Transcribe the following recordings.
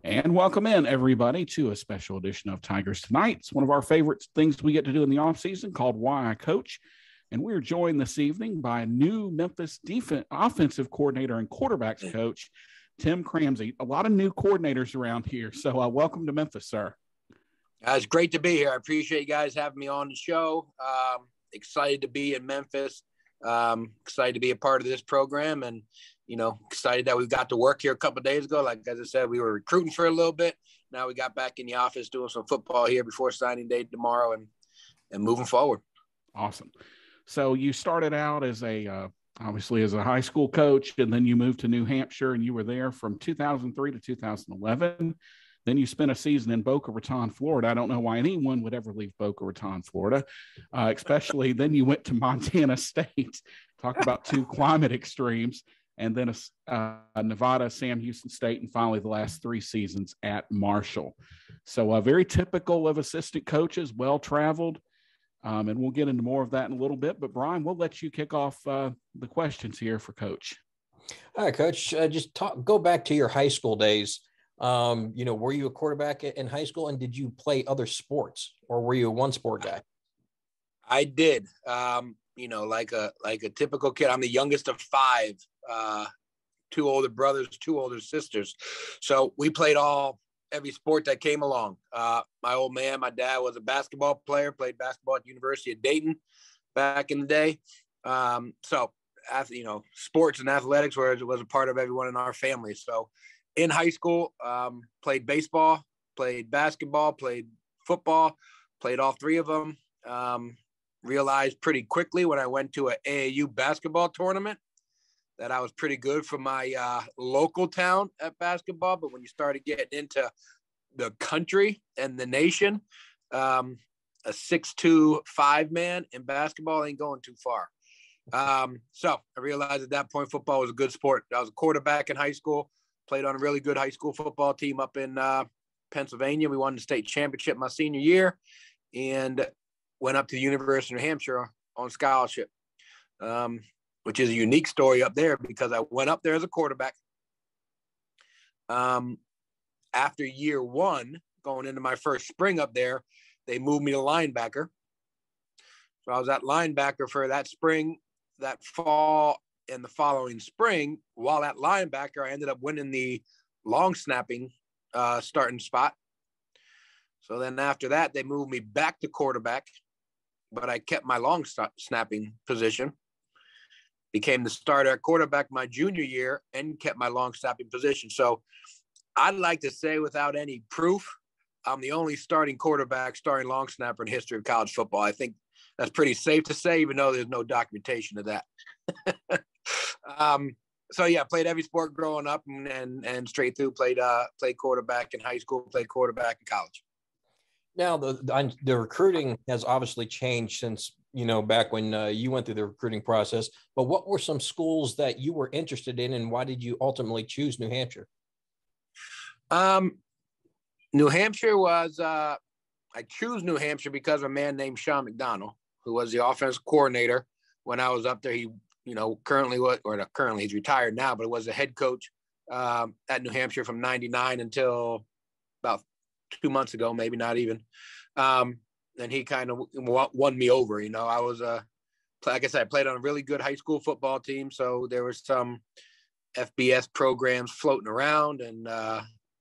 And welcome in, everybody, to a special edition of Tigers Tonight. It's one of our favorite things we get to do in the offseason called Why I Coach. And we're joined this evening by new Memphis offensive coordinator and quarterbacks coach, Tim Cramsey. A lot of new coordinators around here. So welcome to Memphis, sir. It's great to be here. I appreciate you guys having me on the show. Excited to be in Memphis. Excited to be a part of this program, and excited that we got to work here a couple of days ago. Like as I said, we were recruiting for a little bit. Now we got back in the office doing some football here before signing day tomorrow, and moving forward. Awesome. So you started out as obviously as a high school coach, and then you moved to New Hampshire, and you were there from 2003 to 2011. Then you spent a season in Boca Raton, Florida. I don't know why anyone would ever leave Boca Raton, Florida, especially. Then you went to Montana State. Talk about two climate extremes. And then Nevada, Sam Houston State, and finally the last three seasons at Marshall. So very typical of assistant coaches, well-traveled. And we'll get into more of that in a little bit. But, Brian, we'll let you kick off the questions here for Coach. All right, Coach. Go back to your high school days. Were you a quarterback in high school, and did you play other sports, or were you a one-sport guy? I did. Like a typical kid. I'm the youngest of five. Two older brothers, two older sisters. So we played every sport that came along. My old man, my dad was a basketball player, played basketball at the University of Dayton back in the day. Sports and athletics was a part of everyone in our family. So in high school, played baseball, played basketball, played football, played all three of them. Realized pretty quickly when I went to an AAU basketball tournament that I was pretty good for my local town at basketball. But when you started getting into the country and the nation, a 6'2", 5-man in basketball ain't going too far. So I realized at that point football was a good sport. I was a quarterback in high school, played on a really good high school football team up in Pennsylvania. We won the state championship my senior year and went up to the University of New Hampshire on scholarship. Which is a unique story up there because I went up there as a quarterback. After year one, going into my first spring up there, they moved me to linebacker. So I was at linebacker for that spring, that fall, and the following spring. While at linebacker, I ended up winning the long snapping starting spot. So then after that, they moved me back to quarterback, but I kept my long snapping position. Became the starter at quarterback my junior year and kept my long snapping position. So I'd like to say without any proof, I'm the only starting long snapper in history of college football. I think that's pretty safe to say, even though there's no documentation of that. Played every sport growing up and straight through played quarterback in high school, played quarterback in college. Now the recruiting has obviously changed since, back when you went through the recruiting process, but what were some schools that you were interested in, and why did you ultimately choose New Hampshire? New Hampshire was, I chose New Hampshire because of a man named Sean McDonald, who was the offensive coordinator when I was up there. He, currently he's retired now, but was the head coach at New Hampshire from 99 until about 2 months ago, maybe not even. And he kind of won me over. I was like I said, I played on a really good high school football team. So there was some FBS programs floating around and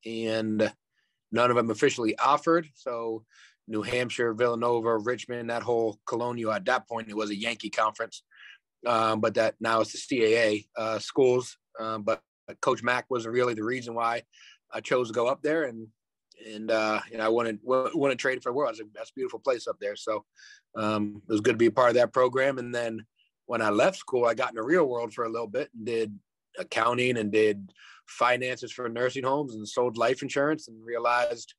none of them officially offered. So New Hampshire, Villanova, Richmond, that whole Colonial, at that point, it was a Yankee conference. But that now it's the CAA schools. But Coach Mack was really the reason why I chose to go up there. And I wouldn't trade it for the world. That's a beautiful place up there. So it was good to be a part of that program. And then when I left school, I got in the real world for a little bit and did accounting and did finances for nursing homes and sold life insurance and realized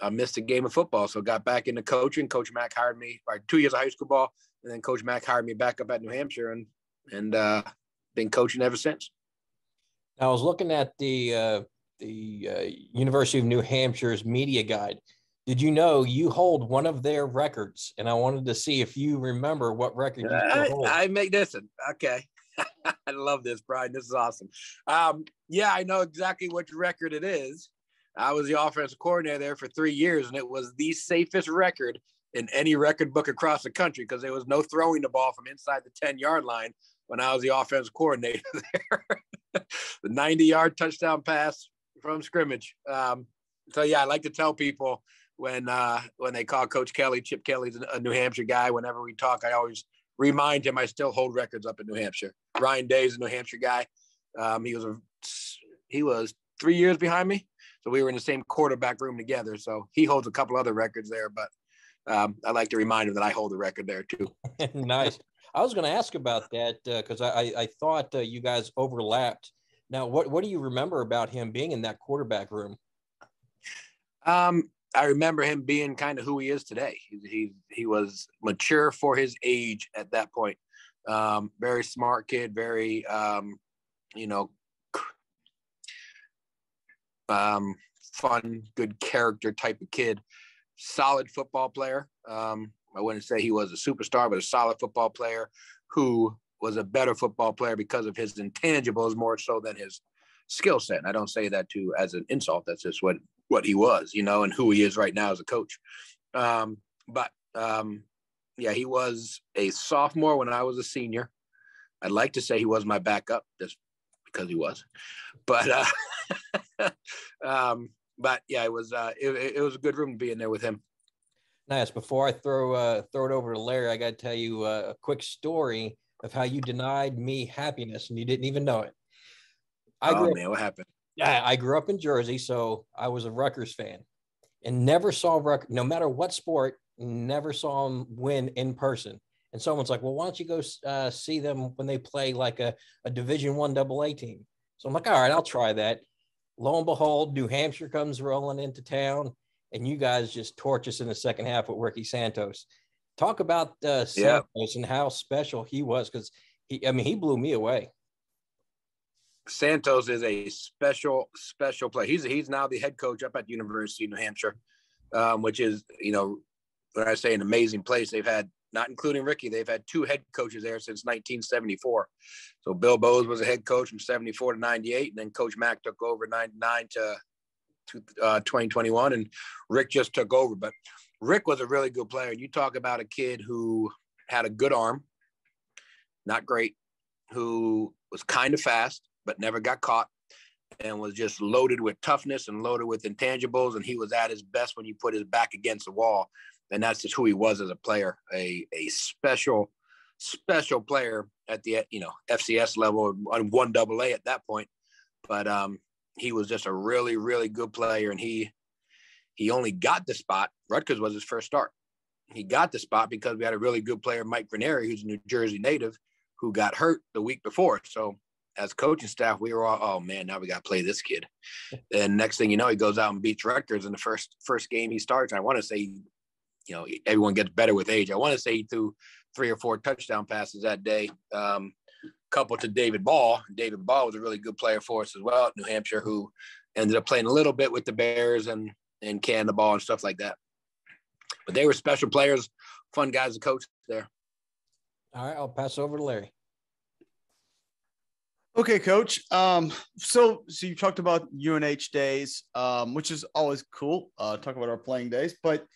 I missed a game of football. So got back into coaching. Coach Mack hired me for 2 years of high school ball. And then Coach Mack hired me back up at New Hampshire and been coaching ever since. I was looking at the University of New Hampshire's media guide. Did you know you hold one of their records? And I wanted to see if you remember what record you still hold. I make this. Okay. I love this, Brian. This is awesome. Yeah, I know exactly which record it is. I was the offensive coordinator there for 3 years, and it was the safest record in any record book across the country because there was no throwing the ball from inside the 10-yard line when I was the offensive coordinator there. The 90-yard touchdown pass from scrimmage. So, yeah, I like to tell people when they call Coach Kelly, Chip Kelly's a New Hampshire guy, whenever we talk, I always remind him I still hold records up in New Hampshire. Ryan Day's a New Hampshire guy. He was 3 years behind me. So we were in the same quarterback room together. So he holds a couple other records there, but I like to remind him that I hold the record there too. Nice. I was going to ask about that because I thought you guys overlapped. Now, what do you remember about him being in that quarterback room? I remember him being kind of who he is today. He was mature for his age at that point. Very smart kid, very, fun, good character type of kid, solid football player. I wouldn't say he was a superstar, but a solid football player who was a better football player because of his intangibles more so than his skill set. And I don't say that as an insult. That's just what he was, and who he is right now as a coach. Yeah, he was a sophomore when I was a senior. I'd like to say he was my backup just because he was, but yeah, it was a good room to be in there with him. Nice. Before I throw it over to Larry, I got to tell you a quick story of how you denied me happiness and you didn't even know it. What happened? Yeah, I grew up in Jersey, so I was a Rutgers fan and never saw Rutgers, no matter what sport, never saw them win in person. And someone's like, well, why don't you go see them when they play like a Division I AA team? So I'm like, all right, I'll try that. Lo and behold, New Hampshire comes rolling into town, and you guys just torch us in the second half with Ricky Santos. Talk about Santos and how special he was, because he blew me away. Santos is a special player. He's now the head coach up at the University of New Hampshire, which is, when I say an amazing place. They've had, not including Ricky, they've had 2 head coaches there since 1974. So Bill Bowes was a head coach from 74 to 98, and then Coach Mack took over 99 to 2021, and Rick just took over. But Rick was a really good player. You talk about a kid who had a good arm, not great, who was kind of fast, but never got caught, and was just loaded with toughness and loaded with intangibles. And he was at his best when you put his back against the wall. And that's just who he was as a player, a special player at the, FCS level on 1 AA at that point. But he was just a really, really good player. And he only got the spot. Rutgers was his first start. He got the spot because we had a really good player, Mike Ranieri, who's a New Jersey native, who got hurt the week before. So as coaching staff, we were all, oh man, now we got to play this kid. And next thing you know, he goes out and beats Rutgers in the first game he starts. I want to say, everyone gets better with age. I want to say he threw 3 or 4 touchdown passes that day, coupled to David Ball. David Ball was a really good player for us as well at New Hampshire, who ended up playing a little bit with the Bears and canned the ball and stuff like that. But they were special players, fun guys to coach there. All right, I'll pass over to Larry. Okay, Coach. So you talked about UNH days, which is always cool. Talk about our playing days, but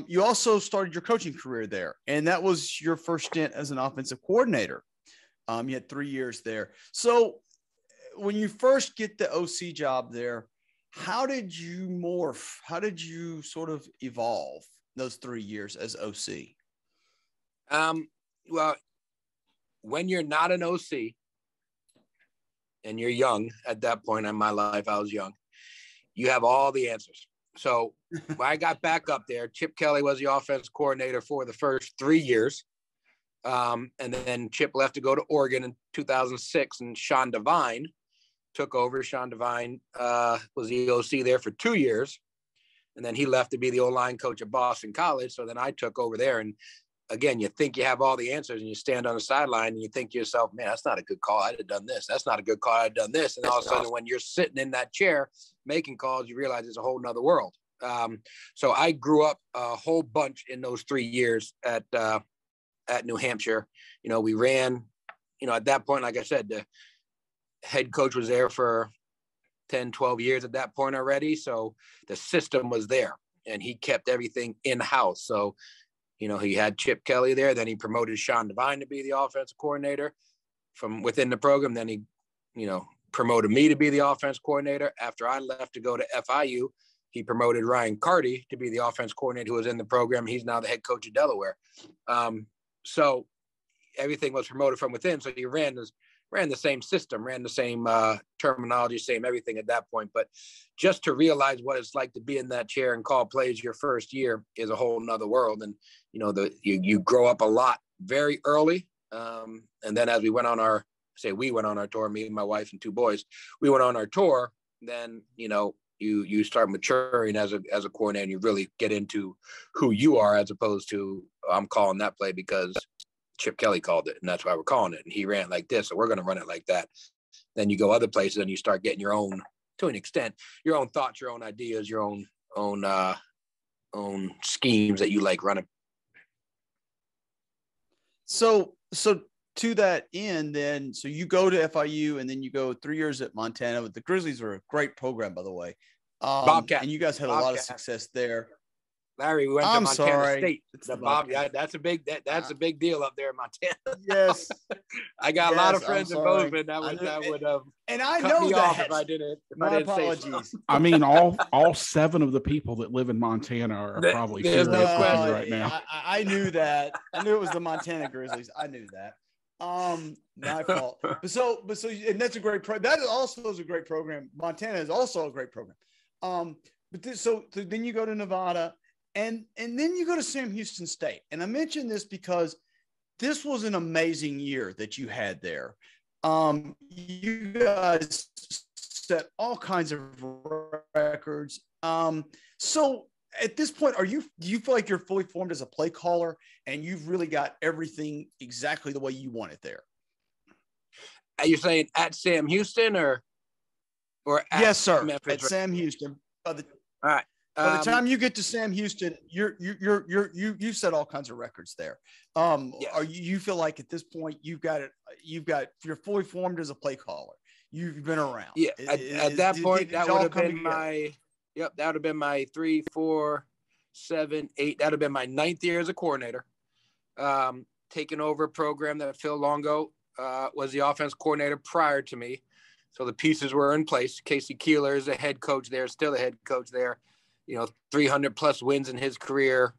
you also started your coaching career there, and that was your first stint as an offensive coordinator. You had 3 years there. So when you first get the OC job there, how did you morph? How did you sort of evolve those 3 years as OC? Well, when you're not an OC and you're young, at that point in my life, I was young, you have all the answers. So when I got back up there, Chip Kelly was the offense coordinator for the first 3 years. And then Chip left to go to Oregon in 2006, and Sean Devine took over. Sean Devine was the OC there for 2 years. And then he left to be the O-line coach at Boston College. So then I took over there. And again, you think you have all the answers, and you stand on the sideline and you think to yourself, man, that's not a good call. I'd have done this. That's not a good call. I'd have done this. And all of a sudden, when you're sitting in that chair making calls, you realize it's a whole nother world. So I grew up a whole bunch in those 3 years at New Hampshire. We ran, at that point, like I said, the head coach was there for 10, 12 years at that point already. So the system was there and he kept everything in-house. So, he had Chip Kelly there. Then he promoted Sean Devine to be the offensive coordinator from within the program. Then he, promoted me to be the offense coordinator. After I left to go to FIU, he promoted Ryan Carty to be the offense coordinator who was in the program. He's now the head coach of Delaware. So everything was promoted from within. So he ran the same system, ran the same terminology, same everything at that point. But just to realize what it's like to be in that chair and call plays your first year is a whole nother world. And, you grow up a lot very early. And then as we went on our tour, me and my wife and 2 boys, we went on our tour, then, you start maturing as a coordinator and you really get into who you are as opposed to, I'm calling that play because Chip Kelly called it and that's why we're calling it. And he ran like this, so we're going to run it like that. Then you go other places and you start getting your own, to an extent, your own thoughts, your own ideas, your own schemes that you like running. So to that end, then, so you go to FIU and then you go 3 years at Montana. The Grizzlies are a great program, by the way. Bobcat. And you guys had a lot of success there. Larry, we went to Montana State. That's a big deal up there in Montana. Yes. I got a lot of friends in Bozeman that would and I cut know me that off if I didn't. My apologies. I mean, all 7 of the people that live in Montana are probably furious with you right now. I knew that. I knew it was the Montana Grizzlies. I knew that. My fault. But so, and that's a great that also is a great program. Montana is also a great program. So then you go to Nevada. And then you go to Sam Houston State. And I mention this because this was an amazing year that you had there. You guys set all kinds of records. So at this point, do you feel like you're fully formed as a play caller and you've really got everything exactly the way you want it there? Are you saying at Sam Houston or at yes, sir. Memphis? At Sam Houston. All right. By the time you get to Sam Houston, you set all kinds of records there. Yes. You feel like at this point you're fully formed as a play caller. You've been around. Yeah. At that point, that would have been that would have been my 3, 4, 7, 8. That would have been my 9th year as a coordinator. Taking over a program that Phil Longo was the offense coordinator prior to me. So the pieces were in place. Casey Keeler is the head coach there, still the head coach there. 300 plus wins in his career,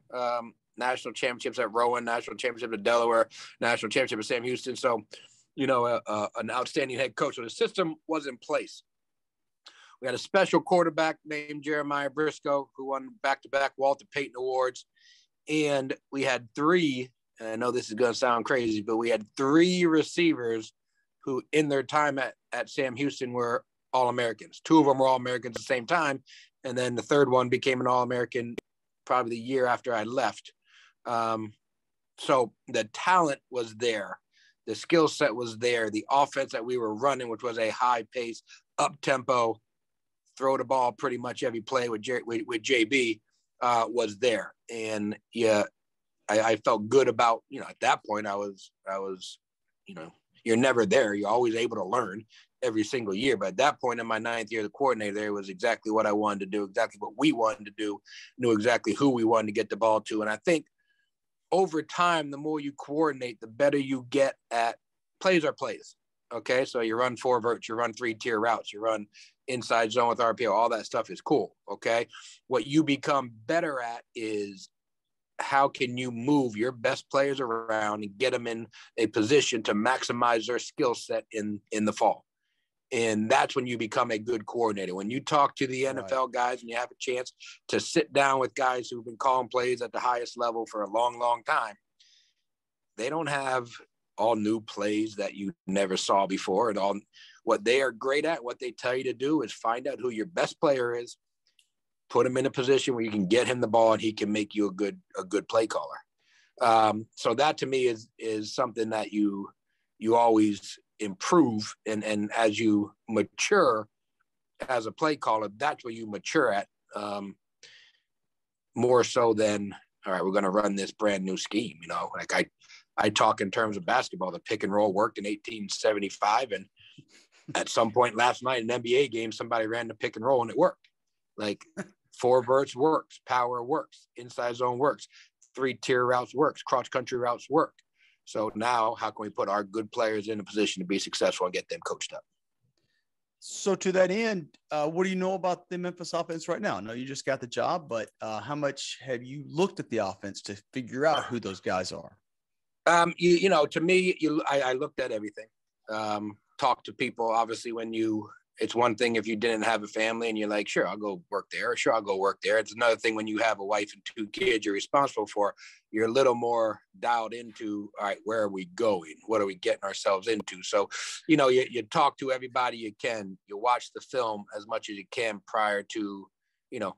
national championships at Rowan, national championship at Delaware, national championship at Sam Houston. So, an outstanding head coach. So the system was in place. We had a special quarterback named Jeremiah Briscoe who won back-to-back Walter Payton Awards. And we had 3, and I know this is going to sound crazy, but we had 3 receivers who in their time at Sam Houston were All-Americans. 2 of them were All-Americans at the same time. And then the third one became an All-American probably the year after I left. So the talent was there. The skill set was there. The offense that we were running, which was a high pace, up-tempo, throw the ball pretty much every play with JB, was there. And I felt good about, at that point I was, you're never there. You're always able to learn every single year. But at that point in my 9th year, the coordinator there was exactly what I wanted to do, exactly what we wanted to do, knew exactly who we wanted to get the ball to. And I think over time, the more you coordinate, the better you get at plays are plays. Okay. So you run 4 verts, you run 3-tier routes, you run inside zone with RPO, all that stuff is cool. Okay. What you become better at is how can you move your best players around and get them in a position to maximize their skill set in the fall. And that's when you become a good coordinator. When you talk to the NFL guys and you have a chance to sit down with guys who've been calling plays at the highest level for a long, long time, they don't have all new plays that you never saw before. And all what they are great at, what they tell you to do is find out who your best player is, put him in a position where you can get him the ball and he can make you a good play caller. So that to me is something that you always improve. And as you mature as a play caller, that's where you mature at. more so than, all right, we're going to run this brand new scheme. You know, like I talk in terms of basketball. The pick and roll worked in 1875, and at some point last night in an NBA game, somebody ran the pick and roll and it worked. Like four verts works, power works, inside zone works, 3-tier routes works, cross country routes work. So now how can we put our good players in a position to be successful and get them coached up? So to that end, what do you know about the Memphis offense right now? I know you just got the job, but how much have you looked at the offense to figure out who those guys are? You know, to me, I looked at everything. Talked to people. Obviously, it's one thing if you didn't have a family and you're like, sure, I'll go work there. Or, sure, I'll go work there. It's another thing when you have a wife and 2 kids you're responsible for. You're a little more dialed into, all right, where are we going? What are we getting ourselves into? So, you know, you talk to everybody you can. You watch the film as much as you can prior to, you know,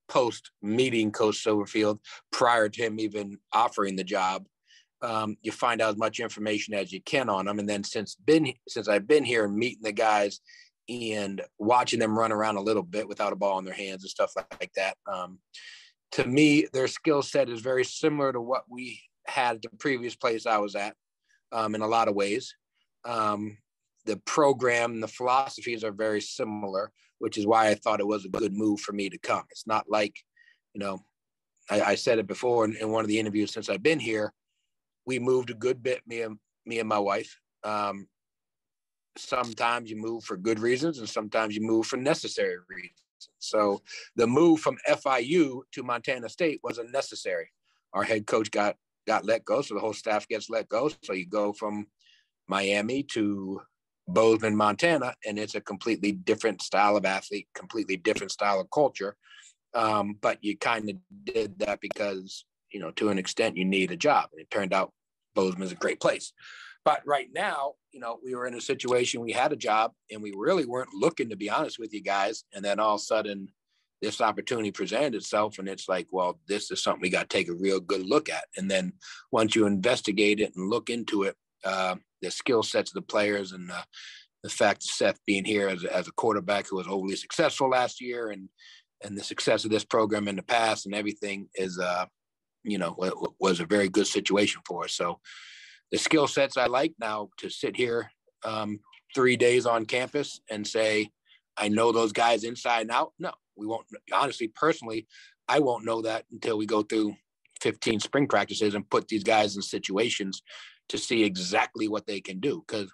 post meeting Coach Silverfield, prior to him even offering the job. You find out as much information as you can on them. And then since I've been here and meeting the guys and watching them run around a little bit without a ball in their hands and stuff like that, to me, their skill set is very similar to what we had at the previous place I was at, in a lot of ways. The program, the philosophies are very similar, which is why I thought it was a good move for me to come. It's not like, you know, I said it before in one of the interviews since I've been here, we moved a good bit, me and my wife. Sometimes you move for good reasons and sometimes you move for necessary reasons. So the move from FIU to Montana State was unnecessary. Our head coach got let go, so the whole staff gets let go. So you go from Miami to Bozeman, Montana, and it's a completely different style of athlete, completely different style of culture. But you kind of did that because, you know, to an extent, you need a job. And it turned out Bozeman's a great place. But right now, you know, we were in a situation, we had a job and we really weren't looking, to be honest with you guys. And then all of a sudden this opportunity presented itself and it's like, well, this is something we got to take a real good look at. And then once you investigate it and look into it, the skill sets of the players and the fact of Seth being here as a quarterback who was overly successful last year and the success of this program in the past and everything is, you know, was a very good situation for us. So the skill sets I like now to sit here 3 days on campus and say, I know those guys inside and out. No, we won't. Honestly, personally, I won't know that until we go through 15 spring practices and put these guys in situations to see exactly what they can do. Because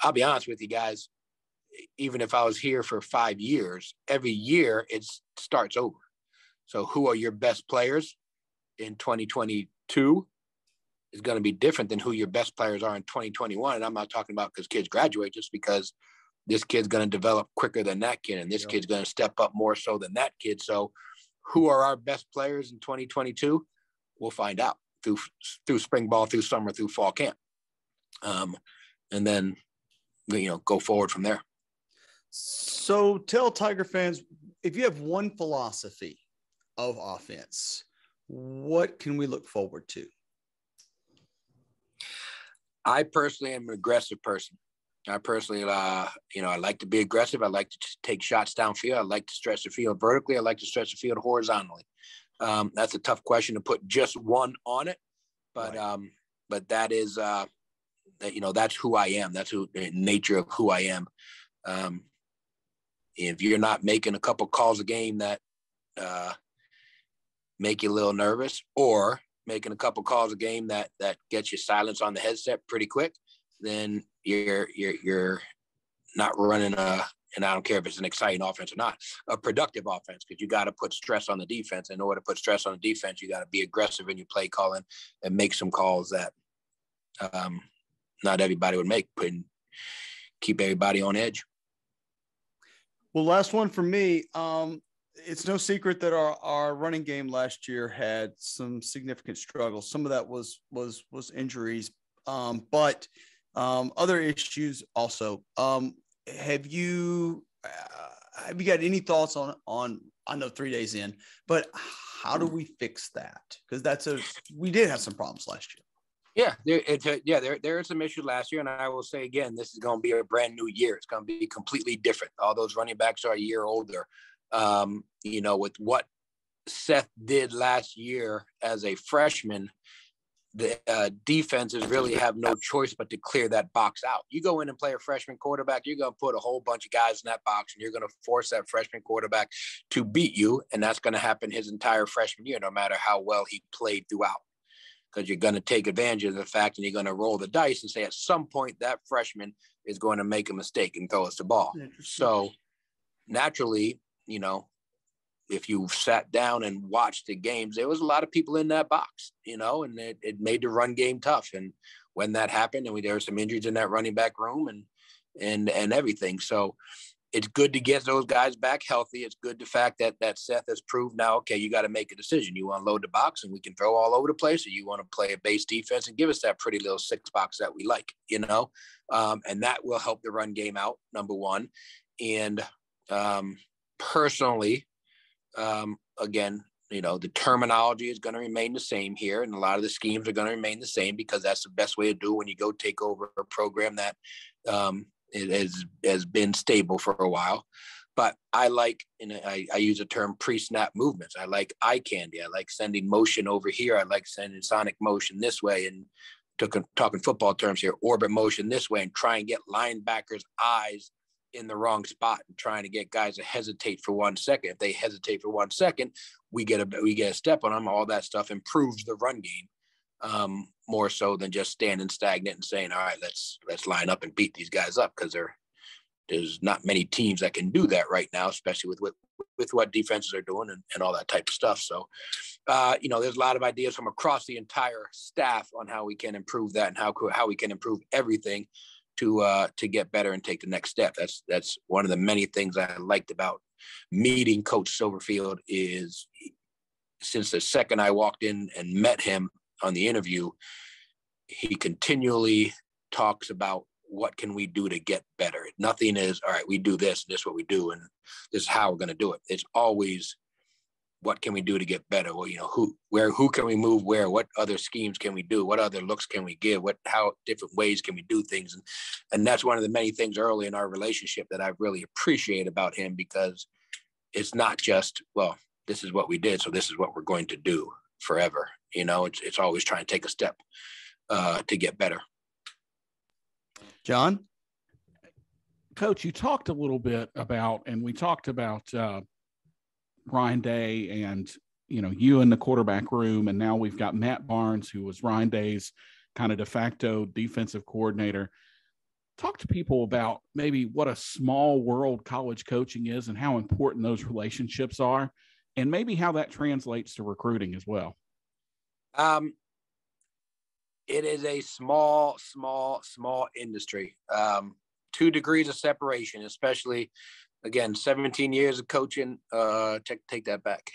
I'll be honest with you guys, even if I was here for 5 years, every year it starts over. So who are your best players in 2022 is going to be different than who your best players are in 2021. And I'm not talking about because kids graduate, just because this kid's going to develop quicker than that kid. And this kid's going to step up more so than that kid. So who are our best players in 2022? We'll find out through spring ball, through summer, through fall camp. And then, you know, go forward from there. So tell Tiger fans, if you have one philosophy of offense, what can we look forward to? I personally am an aggressive person. I personally, you know, I like to be aggressive. I like to take shots downfield. I like to stretch the field vertically. I like to stretch the field horizontally. That's a tough question to put just one on it, but right. But that is, that, you know, that's who I am. That's the nature of who I am. If you're not making a couple calls a game that make you a little nervous, or making a couple calls a game that gets you silence on the headset pretty quick, then you're not running and I don't care if it's an exciting offense or not, a productive offense, because you got to put stress on the defense. In order to put stress on the defense, you got to be aggressive in your play calling and make some calls that not everybody would make, and keep everybody on edge. Well, last one for me. It's no secret that our running game last year had some significant struggles. Some of that was injuries, but other issues also. Have you got any thoughts on? I know 3 days in, but how do we fix that? Because we did have some problems last year. Yeah, there are some issues last year, and I will say again, this is going to be a brand new year. It's going to be completely different. All those running backs are a year older. You know, with what Seth did last year as a freshman, the defenses really have no choice but to clear that box out. You go in and play a freshman quarterback, you're going to put a whole bunch of guys in that box, and you're going to force that freshman quarterback to beat you. And that's going to happen his entire freshman year, no matter how well he played throughout, because you're going to take advantage of the fact, and you're going to roll the dice and say at some point that freshman is going to make a mistake and throw us the ball. So naturally, if you sat down and watched the games, there was a lot of people in that box, and it made the run game tough. And when that happened, and there were some injuries in that running back room and everything. So it's good to get those guys back healthy. It's good the fact that Seth has proved now, okay, you got to make a decision. You want to load the box and we can throw all over the place, or you want to play a base defense and give us that pretty little 6 box that we like, and that will help the run game out, number one. And personally, again, the terminology is going to remain the same here, and a lot of the schemes are going to remain the same, because that's the best way to do when you go take over a program that it has been stable for a while. But I like, and I use the term pre-snap movements. I like eye candy. I like sending motion over here. I like sending sonic motion this way, and talking football terms here, orbit motion this way, and try and get linebackers' eyes in the wrong spot and trying to get guys to hesitate for 1 second. If they hesitate for 1 second, we get a step on them. All that stuff improves the run game, more so than just standing stagnant and saying, all right, let's line up and beat these guys up, because there's not many teams that can do that right now, especially with what defenses are doing and all that type of stuff. So, there's a lot of ideas from across the entire staff on how we can improve that and how we can improve everything to get better and take the next step. That's one of the many things I liked about meeting Coach Silverfield, is since the second I walked in and met him on the interview, he continually talks about what can we do to get better. Nothing is, all right, we do this, and this is what we do, and this is how we're going to do it. It's always, what can we do to get better? Well, who can we move where? What other schemes can we do? What other looks can we give? How different ways can we do things? And that's one of the many things early in our relationship that I really appreciate about him, because it's not just, well, this is what we did, so this is what we're going to do forever. It's always trying to take a step to get better. John? Coach, you talked a little bit about, and we talked about Ryan Day and, you in the quarterback room, and now we've got Matt Barnes, who was Ryan Day's kind of de facto defensive coordinator. Talk to people about maybe what a small world college coaching is and how important those relationships are, and maybe how that translates to recruiting as well. It is a small industry. 2 degrees of separation, especially, again, 17 years of coaching. Take that back.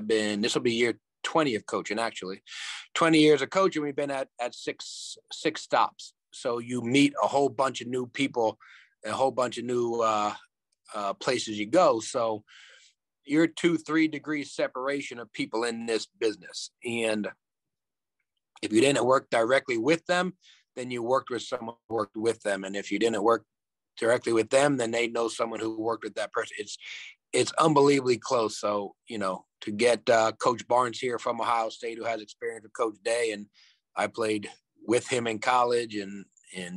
This will be year 20 of coaching, actually. 20 years of coaching, we've been at six stops. So you meet a whole bunch of new people, a whole bunch of new places you go. So you're 2-3 degrees separation of people in this business. And if you didn't work directly with them, then you worked with someone who worked with them. And if you didn't work directly with them, then they know someone who worked with that person. It's unbelievably close. So, to get Coach Barnes here from Ohio State, who has experience with Coach Day, and I played with him in college, and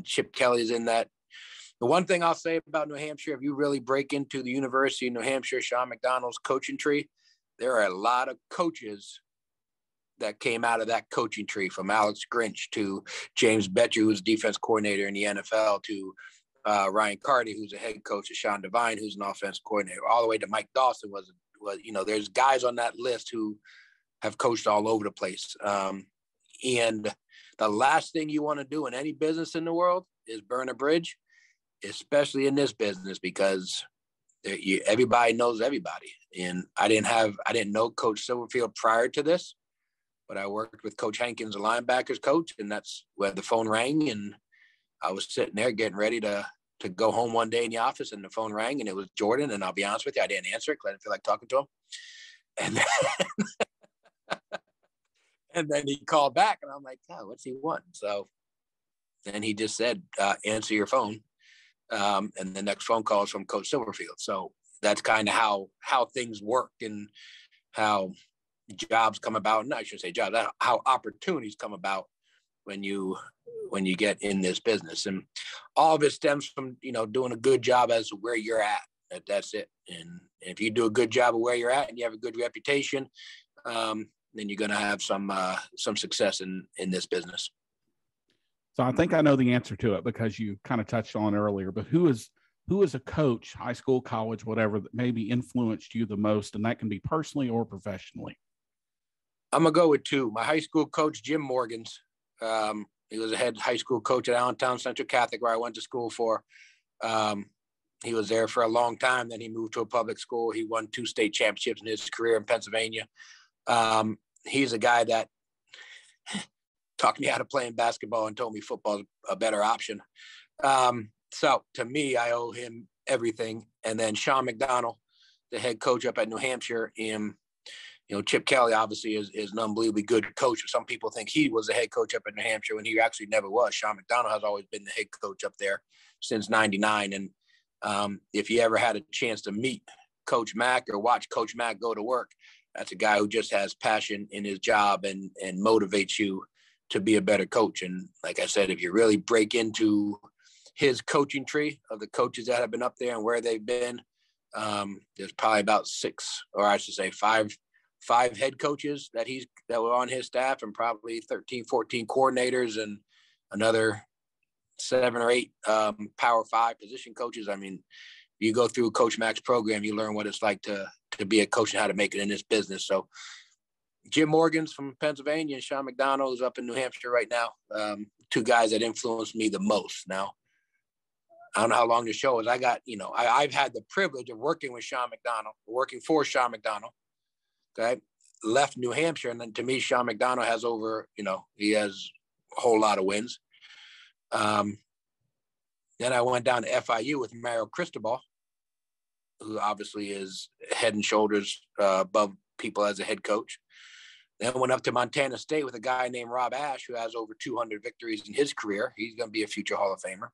Chip Kelly's in that. The one thing I'll say about New Hampshire, if you really break into the University of New Hampshire, Sean McDonald's coaching tree, there are a lot of coaches that came out of that coaching tree, from Alex Grinch to James Betcher, who's defense coordinator in the NFL, to Ryan Carty, who's a head coach, to Sean Devine, who's an offensive coordinator, all the way to Mike Dawson was there's guys on that list who have coached all over the place. And the last thing you want to do in any business in the world is burn a bridge, especially in this business, because everybody knows everybody. And I didn't know Coach Silverfield prior to this, but I worked with Coach Hankins, the linebackers coach, and that's where the phone rang, and I was sitting there getting ready to go home one day in the office, and the phone rang, and it was Jordan. And I'll be honest with you, I didn't answer it because I didn't feel like talking to him. And then, and then he called back, and I'm like, oh, what's he want? So then he just said, answer your phone. And the next phone call is from Coach Silverfield. So that's kind of how things worked and how jobs come about. No, I shouldn't say jobs, how opportunities come about when you get in this business. And all of it stems from, doing a good job as to where you're at. That's it. And if you do a good job of where you're at and you have a good reputation, then you're going to have some success in this business. So I think I know the answer to it because you kind of touched on it earlier, but who is a coach, high school, college, whatever, that maybe influenced you the most? And that can be personally or professionally. I'm going to go with two. My high school coach, Jim Morgans. He was a head high school coach at Allentown Central Catholic, where I went to school for. He was there for a long time. Then he moved to a public school. He won 2 state championships in his career in Pennsylvania. He's a guy that talked me out of playing basketball and told me football is a better option. So to me, I owe him everything. And then Sean McDonald, the head coach up at New Hampshire. Chip Kelly obviously is an unbelievably good coach. Some people think he was the head coach up at New Hampshire when he actually never was. Sean McDonald has always been the head coach up there since '99. And if you ever had a chance to meet Coach Mack or watch Coach Mack go to work, that's a guy who just has passion in his job and motivates you to be a better coach. And like I said, if you really break into his coaching tree of the coaches that have been up there and where they've been, there's probably about 5 head coaches that were on his staff, and probably 13, 14 coordinators, and another 7 or 8 Power 5 position coaches. I mean, you go through Coach Mack's program, you learn what it's like to be a coach and how to make it in this business. So Jim Morgans from Pennsylvania and Sean McDonald is up in New Hampshire right now. 2 guys that influenced me the most. Now, I don't know how long the show is. I've had the privilege of working with Sean McDonald, working for Sean McDonald. Okay. Left New Hampshire. And then to me, Sean McDonald has he has a whole lot of wins. Then I went down to FIU with Mario Cristobal, who obviously is head and shoulders above people as a head coach. Then went up to Montana State with a guy named Rob Ash, who has over 200 victories in his career. He's going to be a future Hall of Famer.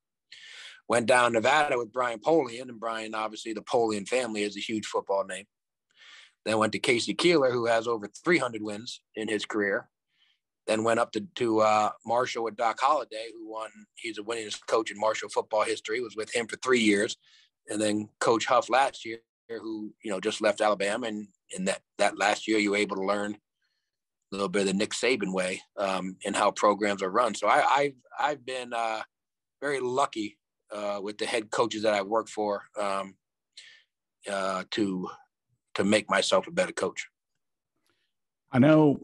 Went down Nevada with Brian Polian, and Brian, obviously the Polian family is a huge football name. Then went to Casey Keeler, who has over 300 wins in his career. Then went up to Marshall with Doc Holliday, who won. He's the winningest coach in Marshall football history. Was with him for 3 years. And then Coach Huff last year, who, just left Alabama. And in that last year, you were able to learn a little bit of the Nick Saban way and how programs are run. So I've been very lucky with the head coaches that I worked for to make myself a better coach. I know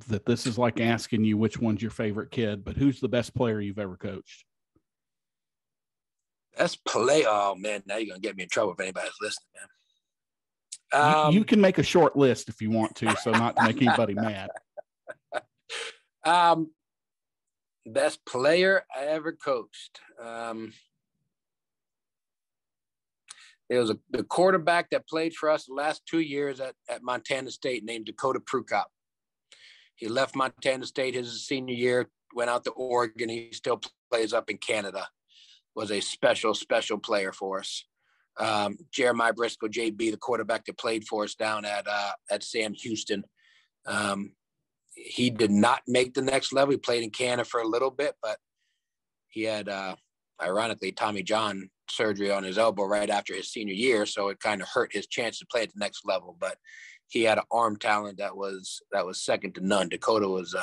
that this is like asking you which one's your favorite kid, but who's the best player you've ever coached? Best play. Oh man, now you're gonna get me in trouble if anybody's listening, man. You can make a short list if you want to, so not to make anybody mad. Best player I ever coached. There was the quarterback that played for us the last 2 years at Montana State named Dakota Prukop. He left Montana State his senior year, went out to Oregon. He still plays up in Canada. Was a special, special player for us. Jeremiah Briscoe, JB, the quarterback that played for us down at Sam Houston. He did not make the next level. He played in Canada for a little bit, but he had, ironically, Tommy John surgery on his elbow right after his senior year, so it kind of hurt his chance to play at the next level. But he had an arm talent that was second to none. Dakota was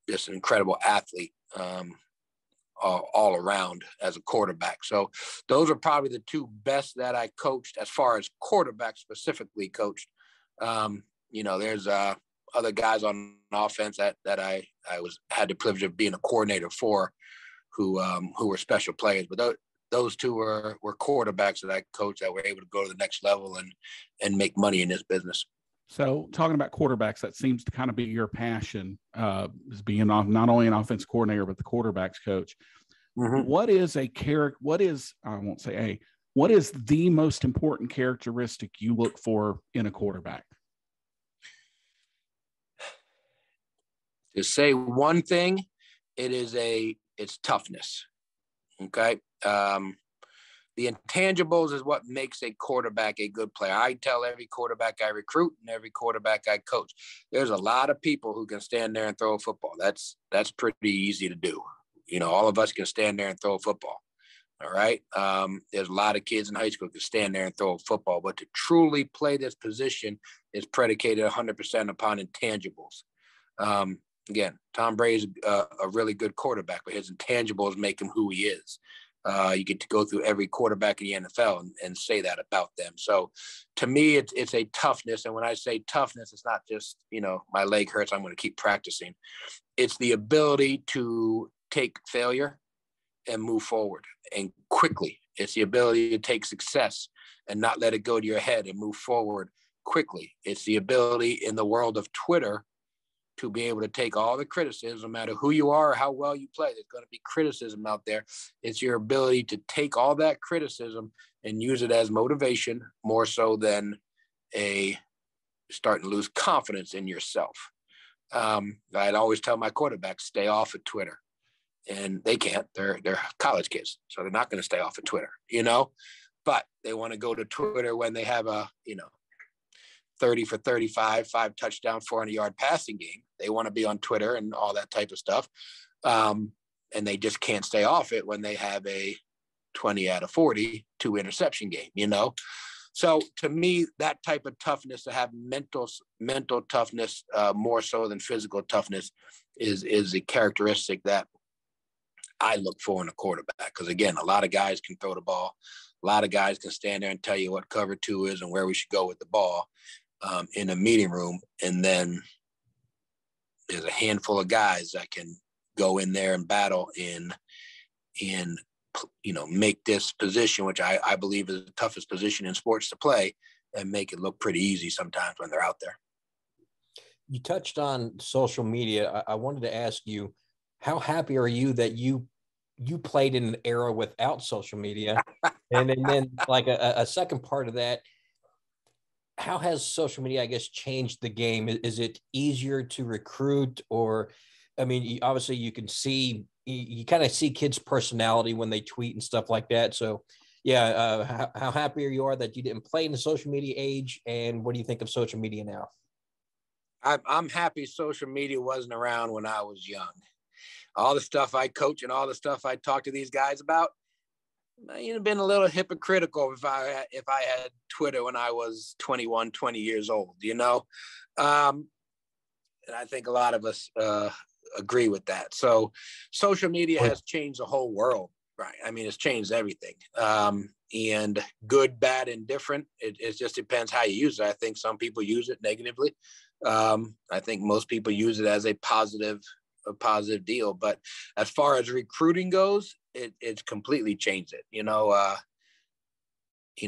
just an incredible athlete all around as a quarterback. So those are probably the 2 best that I coached as far as quarterback specifically coached. There's other guys on offense that I had the privilege of being a coordinator for who were special players, but those 2 were quarterbacks that I coached that were able to go to the next level and make money in this business. So talking about quarterbacks, that seems to kind of be your passion, is being not only an offense coordinator, but the quarterbacks coach. Mm-hmm. What is the most important characteristic you look for in a quarterback? To say one thing, it's toughness. Okay. The intangibles is what makes a quarterback a good player. I tell every quarterback I recruit and every quarterback I coach, there's a lot of people who can stand there and throw a football. That's pretty easy to do. All of us can stand there and throw a football. All right. There's a lot of kids in high school who can stand there and throw a football, but to truly play this position is predicated 100% upon intangibles. Again, Tom Brady's a really good quarterback, but his intangibles make him who he is. You get to go through every quarterback in the NFL and say that about them. So to me, it's a toughness. And when I say toughness, it's not just, my leg hurts, I'm going to keep practicing. It's the ability to take failure and move forward and quickly. It's the ability to take success and not let it go to your head and move forward quickly. It's the ability in the world of Twitter to be able to take all the criticism, no matter who you are or how well you play. There's going to be criticism out there. It's your ability to take all that criticism and use it as motivation, more so than starting to lose confidence in yourself. I'd always tell my quarterbacks, stay off of Twitter. And they can't. They're college kids, so they're not going to stay off of Twitter, But they want to go to Twitter when they have a, 30 for 35, 5 touchdown, 400-yard passing game. They want to be on Twitter and all that type of stuff. And they just can't stay off it when they have a 20 out of 40, 2 interception game, So to me, that type of toughness, to have mental toughness more so than physical toughness is a characteristic that I look for in a quarterback. Because again, a lot of guys can throw the ball. A lot of guys can stand there and tell you what cover 2 is and where we should go with the ball in a meeting room. And then there's a handful of guys that can go in there and battle in make this position, which I believe is the toughest position in sports to play, and make it look pretty easy sometimes when they're out there. You touched on social media. I wanted to ask you, how happy are you that you played in an era without social media? And then like a second part of that, how has social media, I guess, changed the game? Is it easier to recruit? Or, I mean, obviously you can see, you kind of see kids' personality when they tweet and stuff like that. So yeah, how happy you are that you didn't play in the social media age? And what do you think of social media now? I'm happy social media wasn't around when I was young. All the stuff I coach and all the stuff I talk to these guys about, I'd have been a little hypocritical if I had Twitter when I was 21, 20 years old, And I think a lot of us agree with that. So social media has changed the whole world, right? I mean, it's changed everything. And good, bad, and different. It just depends how you use it. I think some people use it negatively. I think most people use it as a positive deal. But as far as recruiting goes, it's completely changed it.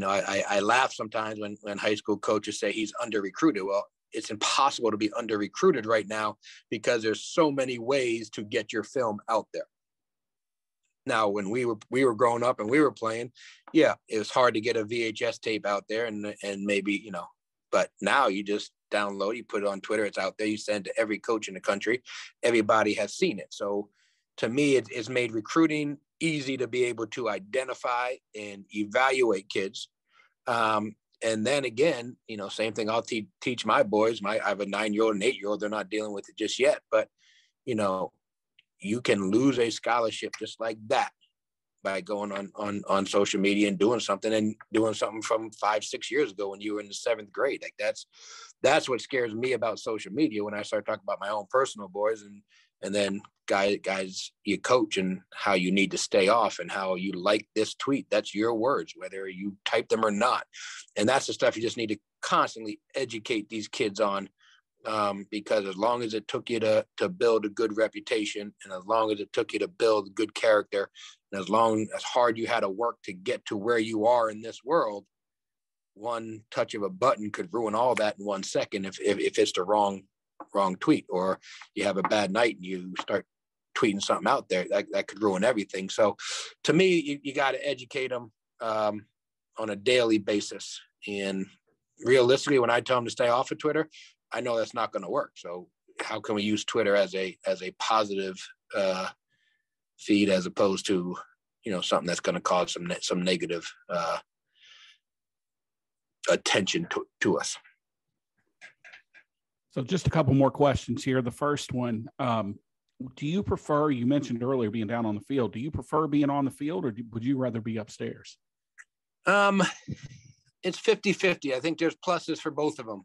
I laugh sometimes when high school coaches say he's under-recruited. Well, it's impossible to be under-recruited right now because there's so many ways to get your film out there. Now, when we were growing up and we were playing, yeah, it was hard to get a VHS tape out there and maybe, but now you just download, you put it on Twitter, it's out there, you send it to every coach in the country. Everybody has seen it. So to me, it's made recruiting easy to be able to identify and evaluate kids. And then again, same thing I'll teach my boys. I have a 9-year-old and 8-year-old. They're not dealing with it just yet, but you can lose a scholarship just like that by going on social media and doing something from 5-6 years ago when you were in the 7th grade. Like that's what scares me about social media when I start talking about my own personal boys and then guys you coach and how you need to stay off and how you like this tweet. That's your words, whether you type them or not. And that's the stuff you just need to constantly educate these kids on. Because as long as it took you to build a good reputation, and as long as it took you to build good character, and as hard you had to work to get to where you are in this world, one touch of a button could ruin all that in 1 second if it's the wrong tweet, or you have a bad night and you start tweeting something out there that could ruin everything. So to me, you got to educate them on a daily basis. And realistically, when I tell them to stay off of Twitter, I know that's not going to work. So how can we use Twitter as a positive feed as opposed to something that's going to cause some negative attention to us. So just a couple more questions here. The first one, do you prefer, you mentioned earlier being down on the field, do you prefer being on the field, or would you rather be upstairs? It's 50-50. I think there's pluses for both of them.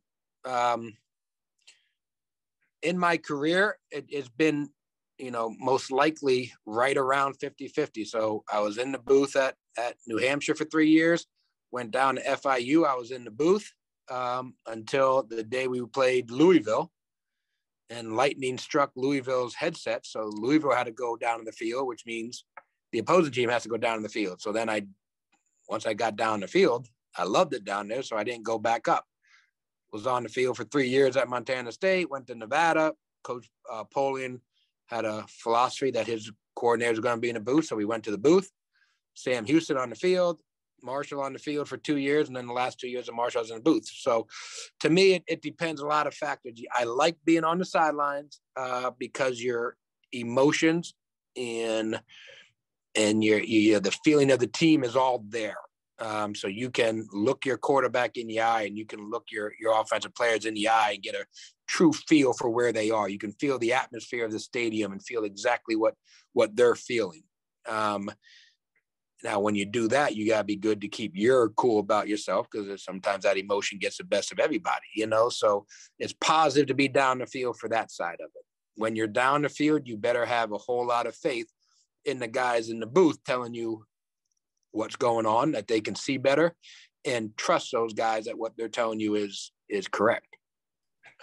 In my career, it's been, most likely right around 50-50. So I was in the booth at New Hampshire for 3 years, went down to FIU. I was in the booth until the day we played Louisville, and lightning struck Louisville's headset. So Louisville had to go down to the field, which means the opposing team has to go down to the field. So then once I got down the field, I loved it down there. So I didn't go back up. Was on the field for 3 years at Montana State, went to Nevada. Coach Polian had a philosophy that his coordinators were going to be in the booth. So we went to the booth. Sam Houston on the field, Marshall on the field for 2 years. And then the last 2 years of Marshall was in the booth. So to me, it depends a lot of factors. I like being on the sidelines because your emotions and the feeling of the team is all there. So you can look your quarterback in the eye, and you can look your offensive players in the eye and get a true feel for where they are. You can feel the atmosphere of the stadium and feel exactly what they're feeling. Now, when you do that, you got to be good to keep your cool about yourself, because sometimes that emotion gets the best of everybody, So it's positive to be down the field for that side of it. When you're down the field, you better have a whole lot of faith in the guys in the booth telling you what's going on, that they can see better, and trust those guys that what they're telling you is correct.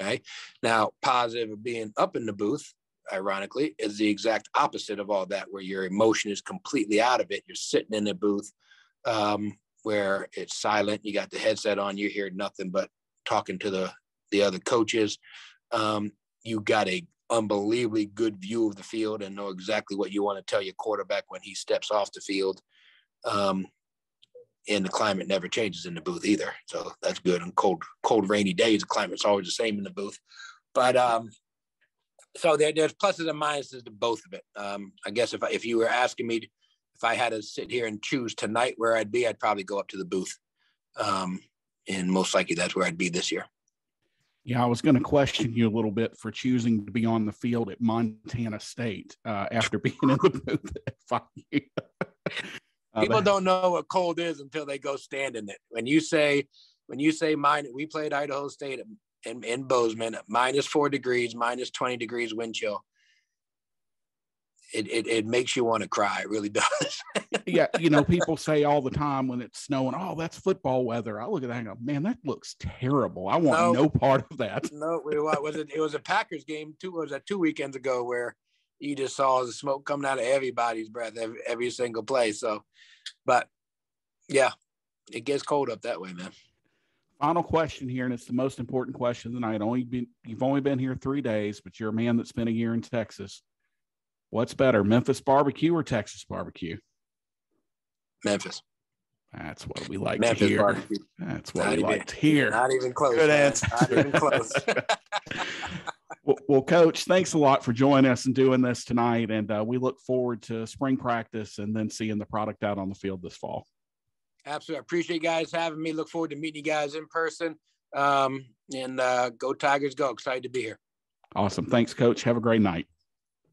Okay. Now, positive of being up in the booth, ironically, is the exact opposite of all that, where your emotion is completely out of it. You're sitting in the booth where it's silent. You got the headset on, you hear nothing but talking to the other coaches. You got a unbelievably good view of the field and know exactly what you want to tell your quarterback when he steps off the field. And the climate never changes in the booth either. So that's good. On cold, rainy days, the climate's always the same in the booth. But so there's pluses and minuses to both of it. I guess if you were asking me if I had to sit here and choose tonight where I'd be, I'd probably go up to the booth. And most likely that's where I'd be this year. Yeah, I was going to question you a little bit for choosing to be on the field at Montana State after being in the booth at FIU. People don't know what cold is until they go stand in it. When you say we played Idaho State in Bozeman at -4 degrees, -20 degrees wind chill. It makes you want to cry. It really does. Yeah. People say all the time when it's snowing, oh, that's football weather. I look at that and go, man, that looks terrible. I want no part of that. No, it was a Packers game too. Was that 2 weekends ago where you just saw the smoke coming out of everybody's breath every single play. So, but yeah, it gets cold up that way, man. Final question here, and it's the most important question of the night. You've only been here 3 days, but you're a man that spent a year in Texas. What's better, Memphis barbecue or Texas barbecue? Memphis. That's what we like Memphis to hear. Barbecue. That's what we like to hear. Not even close. Good answer. Not even close. Well, Coach, thanks a lot for joining us and doing this tonight. And we look forward to spring practice and then seeing the product out on the field this fall. Absolutely. I appreciate you guys having me. Look forward to meeting you guys in person. And go Tigers, go. Excited to be here. Awesome. Thanks, Coach. Have a great night.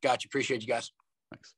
Got you. Appreciate you guys. Thanks.